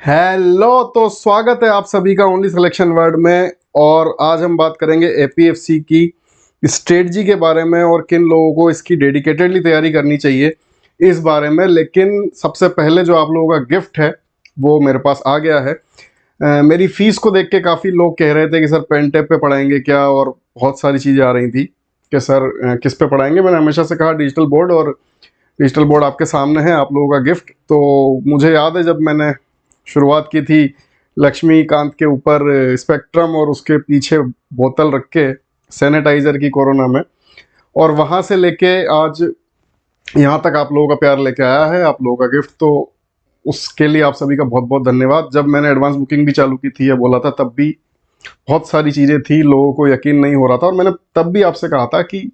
Hello, तो स्वागत है आप सभी का ओनली सिलेक्शन वर्ड में। और आज हम बात करेंगे एपीएफसी की स्ट्रेटजी के बारे में और किन लोगों को इसकी डेडिकेटेडली तैयारी करनी चाहिए इस बारे में। लेकिन सबसे पहले जो आप लोगों का गिफ्ट है वो मेरे पास आ गया है। मेरी फीस को देख के काफ़ी लोग कह रहे थे कि सर पेन टैप पे पढ़ाएंगे क्या, और बहुत सारी चीज़ें आ रही थी कि सर किस पे पढ़ाएंगे। मैंने हमेशा से कहा डिजिटल बोर्ड, और डिजिटल बोर्ड आपके सामने है आप लोगों का गिफ्ट। तो मुझे याद है जब मैंने शुरुआत की थी लक्ष्मीकांत के ऊपर स्पेक्ट्रम और उसके पीछे बोतल रख के सैनिटाइजर की कोरोना में, और वहाँ से लेके आज यहाँ तक आप लोगों का प्यार लेके आया है, आप लोगों का गिफ्ट। तो उसके लिए आप सभी का बहुत बहुत धन्यवाद। जब मैंने एडवांस बुकिंग भी चालू की थी या बोला था, तब भी बहुत सारी चीज़ें थी, लोगों को यकीन नहीं हो रहा था, और मैंने तब भी आपसे कहा था कि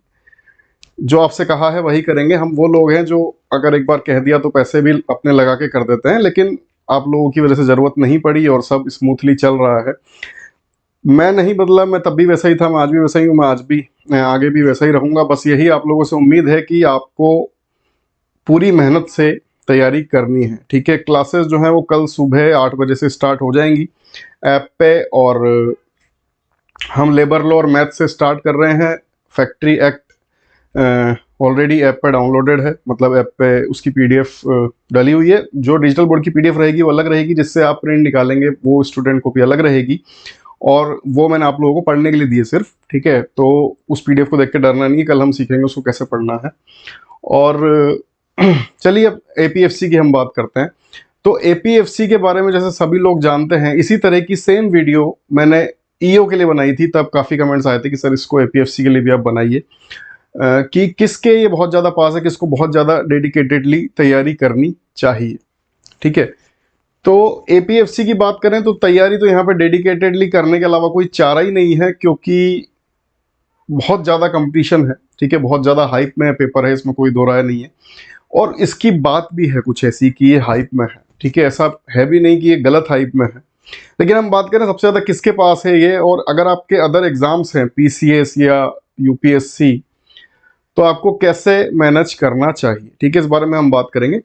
जो आपसे कहा है वही करेंगे। हम वो लोग हैं जो अगर एक बार कह दिया तो पैसे भी अपने लगा के कर देते हैं, लेकिन आप लोगों की वजह से ज़रूरत नहीं पड़ी और सब स्मूथली चल रहा है। मैं नहीं बदला, मैं तब भी वैसा ही था, मैं आज भी वैसा ही हूँ, मैं आज भी आगे भी वैसा ही रहूँगा। बस यही आप लोगों से उम्मीद है कि आपको पूरी मेहनत से तैयारी करनी है। ठीक है, क्लासेस जो हैं वो कल सुबह 8 बजे से स्टार्ट हो जाएंगी ऐप पे, और हम लेबर लॉ और मैथ से स्टार्ट कर रहे हैं। फैक्ट्री एक्ट ऑलरेडी ऐप पे डाउनलोडेड है, मतलब ऐप पे उसकी पीडीएफ डली हुई है। जो डिजिटल बोर्ड की पीडीएफ रहेगी वो अलग रहेगी, जिससे आप प्रिंट निकालेंगे वो स्टूडेंट कॉपी अलग रहेगी, और वो मैंने आप लोगों को पढ़ने के लिए दी है सिर्फ। ठीक है, तो उस पीडीएफ को देख के डरना नहीं है, कल हम सीखेंगे उसको कैसे पढ़ना है। और चलिए अब एपीएफसी की हम बात करते हैं। तो एपीएफसी के बारे में जैसे सभी लोग जानते हैं, इसी तरह की सेम वीडियो मैंने ईओ के लिए बनाई थी। तब काफ़ी कमेंट्स आए थे कि सर इसको एपीएफसी के लिए भी आप बनाइए, कि किसके ये बहुत ज़्यादा पास है, किसको बहुत ज़्यादा डेडिकेटेडली तैयारी करनी चाहिए। ठीक है, तो एपीएफसी की बात करें तो तैयारी तो यहाँ पे डेडिकेटेडली करने के अलावा कोई चारा ही नहीं है, क्योंकि बहुत ज़्यादा कंपटीशन है। ठीक है, बहुत ज़्यादा हाइप में पेपर है, इसमें कोई दो राय नहीं है। और इसकी बात भी है कुछ ऐसी कि ये हाइप में है। ठीक है, ऐसा है भी नहीं कि ये गलत हाइप में है। लेकिन हम बात करें सबसे ज़्यादा किसके पास है ये, और अगर आपके अदर एग्जाम्स हैं पीसीएस या यूपीएससी, तो आपको कैसे मैनेज करना चाहिए। ठीक है, इस बारे में हम बात करेंगे।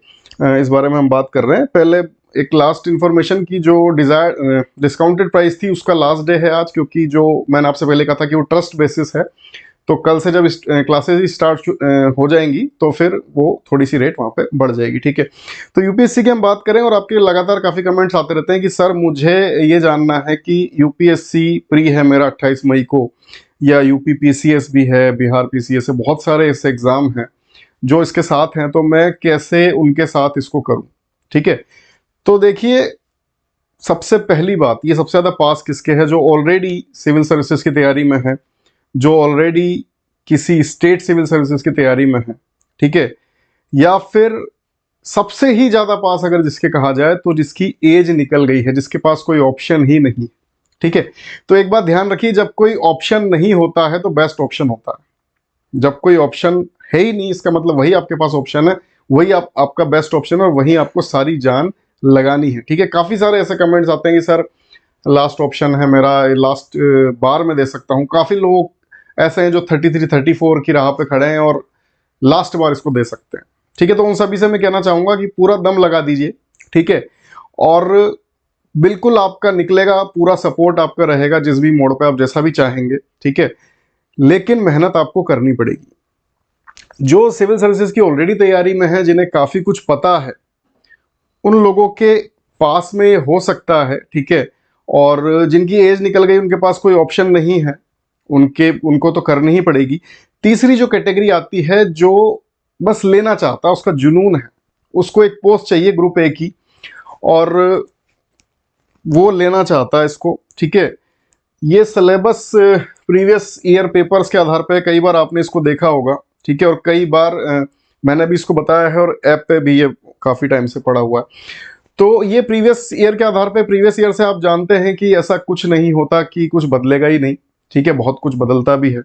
इस बारे में हम बात कर रहे हैं। पहले एक लास्ट इन्फॉर्मेशन की, जो डिस्काउंटेड प्राइस थी उसका लास्ट डे है आज, क्योंकि जो मैंने आपसे पहले कहा था कि वो ट्रस्ट बेसिस है। तो कल से जब क्लासेज ही स्टार्ट हो जाएंगी तो फिर वो थोड़ी सी रेट वहाँ पे बढ़ जाएगी। ठीक है, तो यूपीएससी की हम बात करें, और आपके लगातार काफ़ी कमेंट्स आते रहते हैं कि सर मुझे ये जानना है कि यूपीएससी प्री है मेरा 28 मई को, या यूपी पीसीएस भी है, बिहार पीसीएस है, बहुत सारे ऐसे एग्ज़ाम हैं जो इसके साथ हैं, तो मैं कैसे उनके साथ इसको करूं। ठीक है, तो देखिए सबसे पहली बात, ये सबसे ज़्यादा पास किसके है, जो ऑलरेडी सिविल सर्विसेज की तैयारी में है, जो ऑलरेडी किसी स्टेट सिविल सर्विसेज की तैयारी में है। ठीक है, या फिर सबसे ही ज़्यादा पास अगर जिसके कहा जाए तो जिसकी एज निकल गई है, जिसके पास कोई ऑप्शन ही नहीं। ठीक है, तो एक बात ध्यान रखिए, जब कोई ऑप्शन नहीं होता है तो बेस्ट ऑप्शन होता है। जब कोई ऑप्शन है ही नहीं, इसका मतलब वही आपके पास ऑप्शन है, वही आपका बेस्ट ऑप्शन है, और वही आपको सारी जान लगानी है। ठीक है, काफ़ी सारे ऐसे कमेंट्स आते हैं कि सर लास्ट ऑप्शन है मेरा, लास्ट बार में दे सकता हूँ। काफ़ी लोग ऐसे हैं जो 33 34 की राह पे खड़े हैं और लास्ट बार इसको दे सकते हैं। ठीक है, तो उन सभी से मैं कहना चाहूँगा कि पूरा दम लगा दीजिए। ठीक है, और बिल्कुल आपका निकलेगा, पूरा सपोर्ट आपका रहेगा जिस भी मोड़ पे आप जैसा भी चाहेंगे। ठीक है, लेकिन मेहनत आपको करनी पड़ेगी। जो सिविल सर्विसेज की ऑलरेडी तैयारी में है, जिन्हें काफ़ी कुछ पता है, उन लोगों के पास में हो सकता है। ठीक है, और जिनकी एज निकल गई, उनके पास कोई ऑप्शन नहीं है, उनको तो करनी ही पड़ेगी। तीसरी जो कैटेगरी आती है, जो बस लेना चाहता है, उसका जुनून है, उसको एक पोस्ट चाहिए ग्रुप ए की, और वो लेना चाहता है इसको। ठीक है, ये सिलेबस प्रीवियस ईयर पेपर्स के आधार पे, कई बार आपने इसको देखा होगा। ठीक है, और कई बार मैंने भी इसको बताया है, और ऐप पे भी ये काफ़ी टाइम से पड़ा हुआ है। तो ये प्रीवियस ईयर के आधार पे, प्रीवियस ईयर से आप जानते हैं कि ऐसा कुछ नहीं होता कि कुछ बदलेगा ही नहीं। ठीक है, बहुत कुछ बदलता भी है,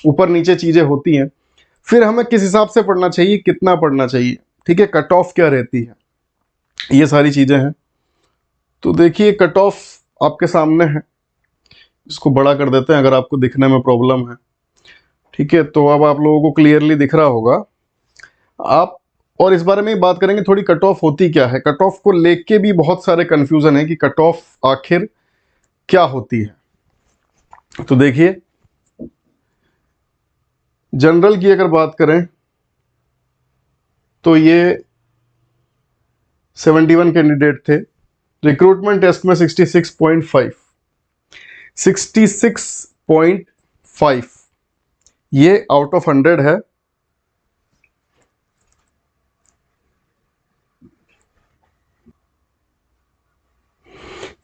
ऊपर नीचे चीज़ें होती हैं। फिर हमें किस हिसाब से पढ़ना चाहिए, कितना पढ़ना चाहिए, ठीक है, कट ऑफ क्या रहती है, ये सारी चीज़ें हैं। तो देखिए कट ऑफ आपके सामने है, इसको बड़ा कर देते हैं अगर आपको दिखने में प्रॉब्लम है। ठीक है, तो अब आप लोगों को क्लियरली दिख रहा होगा। आप और इस बारे में बात करेंगे थोड़ी कट ऑफ होती क्या है, कट ऑफ को लेके भी बहुत सारे कंफ्यूजन है कि कट ऑफ आखिर क्या होती है। तो देखिए, जनरल की अगर बात करें तो ये 71 कैंडिडेट थे, रिक्रूटमेंट टेस्ट में 66.5 ये आउट ऑफ 100 है।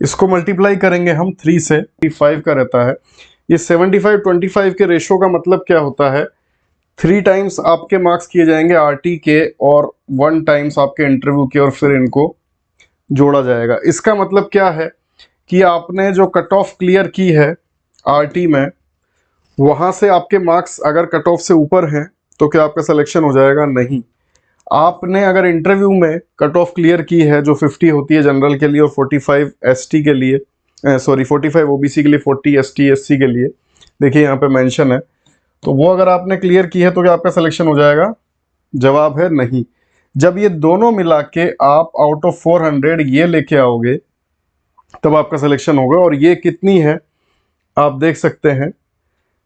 इसको मल्टीप्लाई करेंगे हम 3 से, 5 का रहता है। ये 75-25 के रेशो का मतलब क्या होता है, 3 टाइम्स आपके मार्क्स किए जाएंगे आरटी के और 1 टाइम्स आपके इंटरव्यू के, और फिर इनको जोड़ा जाएगा। इसका मतलब क्या है कि आपने जो कट ऑफ क्लियर की है आरटी में, वहां से आपके मार्क्स अगर कट ऑफ से ऊपर हैं तो क्या आपका सिलेक्शन हो जाएगा? नहीं। आपने अगर इंटरव्यू में कट ऑफ क्लियर की है जो 50 होती है जनरल के लिए और 45 एसटी के लिए, 45 ओबीसी के लिए, 40 एसटी एससी के लिए, देखिए यहाँ पे मेंशन है, तो वो अगर आपने क्लियर की है तो क्या आपका सिलेक्शन हो जाएगा? जवाब है नहीं। जब ये दोनों मिला के आप आउट ऑफ 400 ये लेके आओगे तब आपका सिलेक्शन होगा। और ये कितनी है आप देख सकते हैं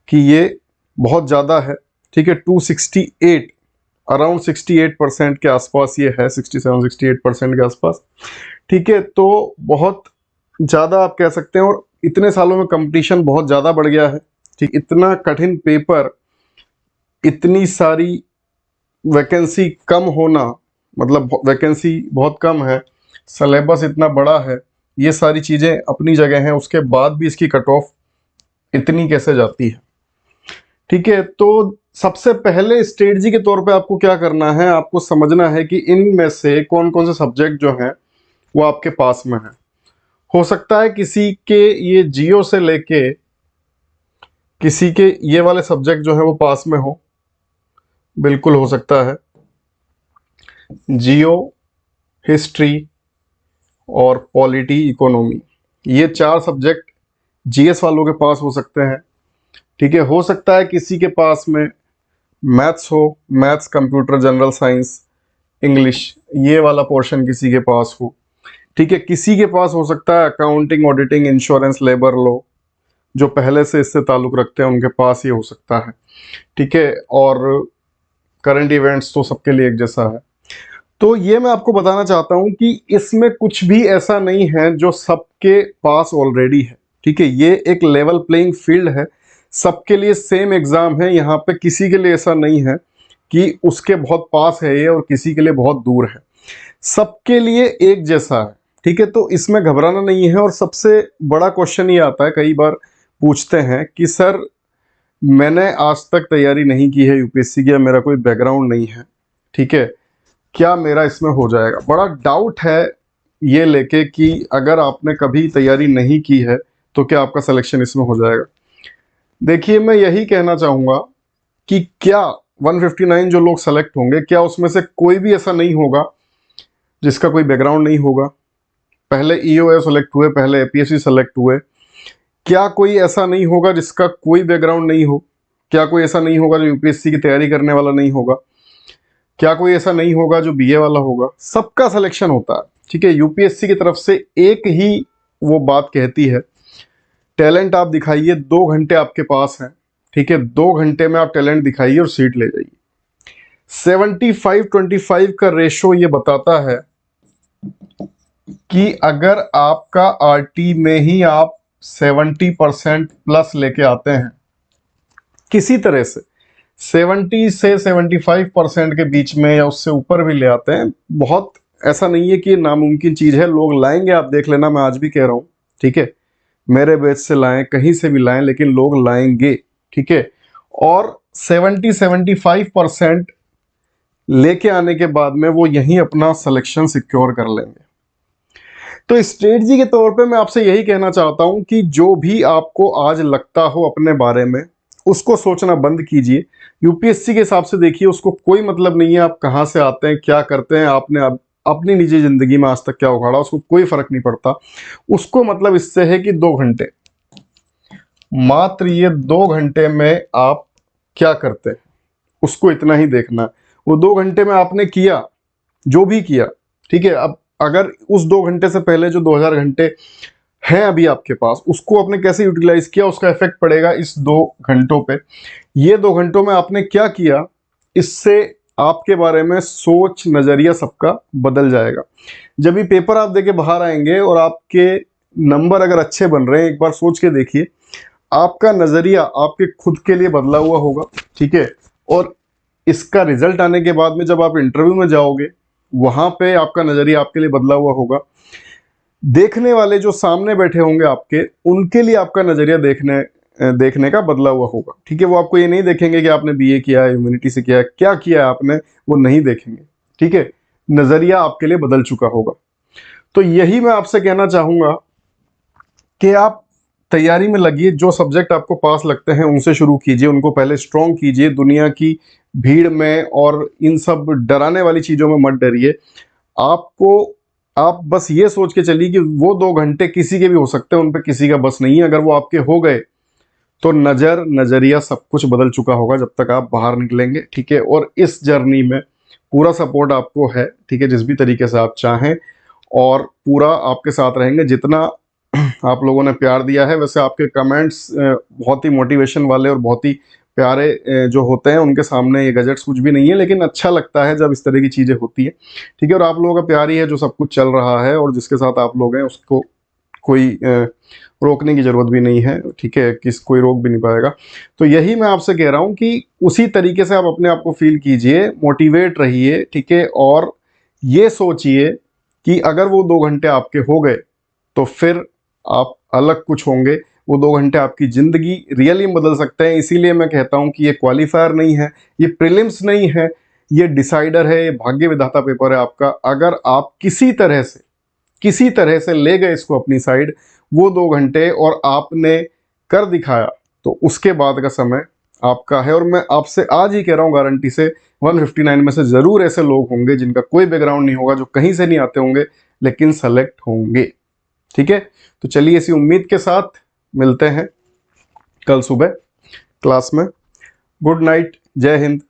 कि ये बहुत ज़्यादा है, ठीक है, 268, अराउंड 68% के आसपास ये है, 67-68% के आसपास, ठीक है। तो बहुत ज़्यादा आप कह सकते हैं, और इतने सालों में कंपटीशन बहुत ज़्यादा बढ़ गया है, ठीक। इतना कठिन पेपर, इतनी सारी वैकेंसी कम होना, मतलब वैकेंसी बहुत कम है, सिलेबस इतना बड़ा है, ये सारी चीज़ें अपनी जगह हैं, उसके बाद भी इसकी कट ऑफ इतनी कैसे जाती है, ठीक है। तो सबसे पहले स्ट्रेटजी के तौर पे आपको क्या करना है, आपको समझना है कि इनमें से कौन कौन से सब्जेक्ट जो हैं वो आपके पास में है। हो सकता है किसी के ये जियो से लेके किसी के ये वाले सब्जेक्ट जो है वो पास में हो, बिल्कुल हो सकता है। जियो, हिस्ट्री और पॉलिटी, इकोनॉमी, ये 4 सब्जेक्ट जीएस वालों के पास हो सकते हैं, ठीक है। हो सकता है किसी के पास में मैथ्स हो, maths, computer, general science, English, ये वाला पोर्शन किसी के पास हो, ठीक है। किसी के पास हो सकता है accounting, auditing, insurance, labour law, जो पहले से इससे ताल्लुक़ रखते हैं उनके पास ये हो सकता है, ठीक है। और करंट इवेंट्स तो सबके लिए एक जैसा है। तो ये मैं आपको बताना चाहता हूं कि इसमें कुछ भी ऐसा नहीं है जो सबके पास ऑलरेडी है, ठीक है। ये एक लेवल प्लेइंग फील्ड है, सबके लिए सेम एग्जाम है। यहाँ पे किसी के लिए ऐसा नहीं है कि उसके बहुत पास है ये और किसी के लिए बहुत दूर है, सबके लिए एक जैसा है, ठीक है। तो इसमें घबराना नहीं है। और सबसे बड़ा क्वेश्चन ये आता है, कई बार पूछते हैं कि सर मैंने आज तक तैयारी नहीं की है यूपीएससी की, या मेरा कोई बैकग्राउंड नहीं है, ठीक है, क्या मेरा इसमें हो जाएगा? बड़ा डाउट है ये लेके कि अगर आपने कभी तैयारी नहीं की है तो क्या आपका सिलेक्शन इसमें हो जाएगा। देखिए, मैं यही कहना चाहूँगा कि क्या 159 जो लोग सेलेक्ट होंगे, क्या उसमें से कोई भी ऐसा नहीं होगा जिसका कोई बैकग्राउंड नहीं होगा? पहले ईओए सेलेक्ट हुए, पहले एपीएससी सेलेक्ट हुए, क्या कोई ऐसा नहीं होगा जिसका कोई बैकग्राउंड नहीं हो? क्या कोई ऐसा नहीं होगा जो यूपीएससी की तैयारी करने वाला नहीं होगा? क्या कोई ऐसा नहीं होगा जो बीए वाला होगा? सबका सिलेक्शन होता है, ठीक है। यूपीएससी की तरफ से एक ही वो बात कहती है, टैलेंट आप दिखाइए, 2 घंटे आपके पास हैं, ठीक है, 2 घंटे में आप टैलेंट दिखाइए और सीट ले जाइए। 75-25 का रेशो ये बताता है कि अगर आपका आरटी में ही आप 70% प्लस लेके आते हैं, किसी तरह से 70 से 75% के बीच में या उससे ऊपर भी ले आते हैं, बहुत ऐसा नहीं है कि ये नामुमकिन चीज़ है, लोग लाएंगे, आप देख लेना, मैं आज भी कह रहा हूँ, ठीक है। मेरे बैच से लाएं, कहीं से भी लाएं, लेकिन लोग लाएंगे, ठीक है। और 70-75% लेके आने के बाद में वो यहीं अपना सिलेक्शन सिक्योर कर लेंगे। तो स्ट्रेटजी के तौर पे मैं आपसे यही कहना चाहता हूं कि जो भी आपको आज लगता हो अपने बारे में, उसको सोचना बंद कीजिए। यूपीएससी के हिसाब से देखिए, उसको कोई मतलब नहीं है आप कहाँ से आते हैं, क्या करते हैं, आपने अपनी निजी जिंदगी में आज तक क्या उखाड़ा, उसको कोई फर्क नहीं पड़ता। उसको मतलब इससे है कि 2 घंटे, मात्र ये 2 घंटे में आप क्या करते हैं, उसको इतना ही देखना है। वो 2 घंटे में आपने किया, जो भी किया, ठीक है। अब अगर उस 2 घंटे से पहले जो 2000 घंटे हैं अभी आपके पास, उसको आपने कैसे यूटिलाइज किया, उसका इफेक्ट पड़ेगा इस 2 घंटों पे। ये 2 घंटों में आपने क्या किया, इससे आपके बारे में सोच नजरिया सबका बदल जाएगा। जब भी पेपर आप देके बाहर आएंगे और आपके नंबर अगर अच्छे बन रहे हैं, एक बार सोच के देखिए, आपका नजरिया आपके खुद के लिए बदला हुआ होगा, ठीक है। और इसका रिजल्ट आने के बाद में जब आप इंटरव्यू में जाओगे, वहां पे आपका नजरिया आपके लिए बदला हुआ होगा। देखने वाले जो सामने बैठे होंगे आपके, उनके लिए आपका नजरिया देखने का बदला हुआ होगा, ठीक है। वो आपको ये नहीं देखेंगे कि आपने बीए किया है, ह्यूमैनिटी से किया है, क्या किया है आपने, वो नहीं देखेंगे, ठीक है। नजरिया आपके लिए बदल चुका होगा। तो यही मैं आपसे कहना चाहूंगा कि आप तैयारी में लगिए, जो सब्जेक्ट आपको पास लगते हैं उनसे शुरू कीजिए, उनको पहले स्ट्रॉन्ग कीजिए। दुनिया की भीड़ में और इन सब डराने वाली चीजों में मत डरिए। आपको आप बस ये सोच के चलिए कि वो 2 घंटे किसी के भी हो सकते हैं, उन पे किसी का बस नहीं है। अगर वो आपके हो गए तो नजरिया सब कुछ बदल चुका होगा जब तक आप बाहर निकलेंगे, ठीक है। और इस जर्नी में पूरा सपोर्ट आपको है, ठीक है, जिस भी तरीके से आप चाहें, और पूरा आपके साथ रहेंगे। जितना आप लोगों ने प्यार दिया है, वैसे आपके कमेंट्स बहुत ही मोटिवेशन वाले और बहुत ही प्यारे जो होते हैं, उनके सामने ये गजट्स कुछ भी नहीं है। लेकिन अच्छा लगता है जब इस तरह की चीज़ें होती है, ठीक है। और आप लोगों का प्यार ही है जो सब कुछ चल रहा है, और जिसके साथ आप लोग हैं उसको कोई रोकने की जरूरत भी नहीं है, ठीक है। कोई रोक भी नहीं पाएगा। तो यही मैं आपसे कह रहा हूँ कि उसी तरीके से आप अपने आप को फील कीजिए, मोटिवेट रहिए, ठीक है। और ये सोचिए कि अगर वो 2 घंटे आपके हो गए तो फिर आप अलग कुछ होंगे। वो 2 घंटे आपकी जिंदगी रियली बदल सकते हैं। इसीलिए मैं कहता हूं कि ये क्वालिफायर नहीं है, ये प्रीलिम्स नहीं है, ये डिसाइडर है, ये भाग्य विधाता पेपर है आपका। अगर आप किसी तरह से ले गए इसको अपनी साइड, वो 2 घंटे, और आपने कर दिखाया, तो उसके बाद का समय आपका है। और मैं आपसे आज ही कह रहा हूं गारंटी से, 159 में से जरूर ऐसे लोग होंगे जिनका कोई बैकग्राउंड नहीं होगा, जो कहीं से नहीं आते होंगे, लेकिन सेलेक्ट होंगे, ठीक है। तो चलिए इसी उम्मीद के साथ मिलते हैं कल सुबह क्लास में। गुड नाइट, जय हिंद।